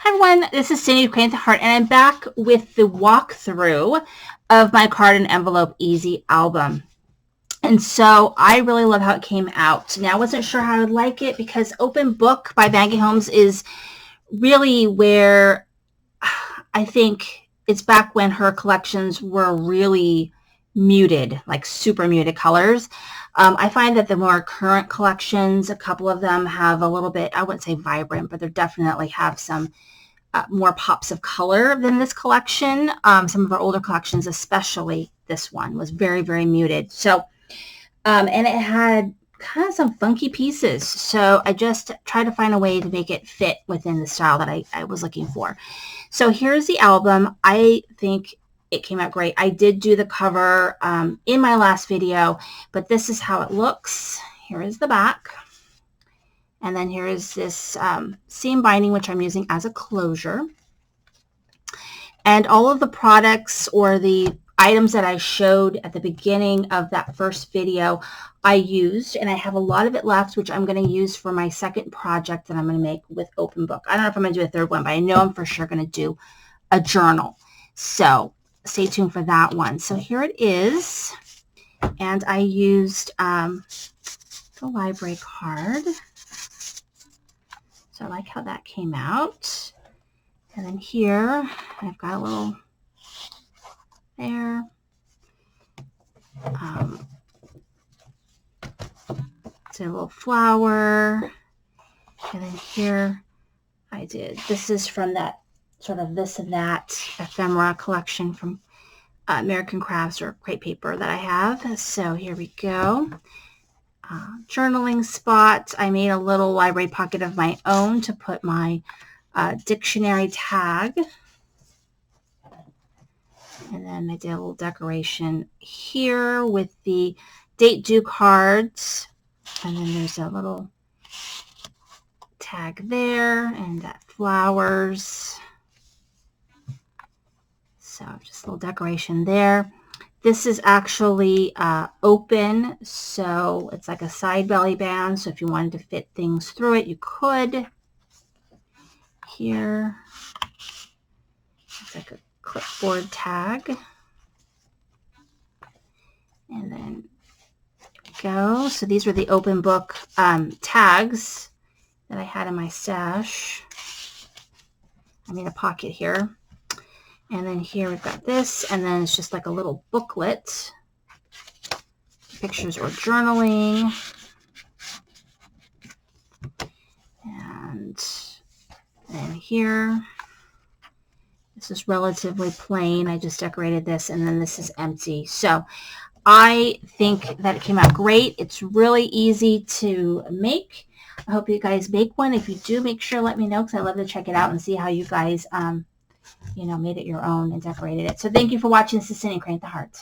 Hi everyone, this is Cindy with Create the Heart, and I'm back with the walkthrough of my card and envelope easy album. And so I really love how it came out. Now I wasn't sure how I would like it because Open Book by Maggie Holmes is really where I think it's back when her collections were really muted, like super muted colors. I find that the more current collections, a couple of them have a little bit, I wouldn't say vibrant, but they definitely have some more pops of color than this collection. Some of our older collections, especially this one, was very, very muted. So, and it had kind of some funky pieces. So I just tried to find a way to make it fit within the style that I was looking for. So here's the album. I think it came out great. I did do the cover in my last video, but this is how it looks. Here is the back. And then here is this seam binding, which I'm using as a closure. And all of the products or the items that I showed at the beginning of that first video, I used, and I have a lot of it left, which I'm going to use for my second project that I'm going to make with Open Book. I don't know if I'm going to do a third one, but I know I'm for sure going to do a journal. So stay tuned for that one. So here it is. And I used the library card. So I like how that came out. And then here, I've got a little there. It's a little flower. And then here I did, this is from that sort of this and that ephemera collection from American Crafts or Crepe Paper that I have. So here we go. Journaling spot. I made a little library pocket of my own to put my dictionary tag. And then I did a little decoration here with the date due cards. And then there's a little tag there and that flowers. So just a little decoration there. This is actually open, so it's like a side belly band. So if you wanted to fit things through it, you could. Here, it's like a clipboard tag. And then there we go. So these were the Open Book tags that I had in my stash. I made a pocket here. And then here we've got this, and then it's just like a little booklet, pictures or journaling. And then here, this is relatively plain. I just decorated this, and then this is empty. So I think that it came out great. It's really easy to make. I hope you guys make one. If you do, make sure let me know, because I love to check it out and see how you guys made it your own and decorated it. So thank you for watching. This is Cindy, Create the Heart.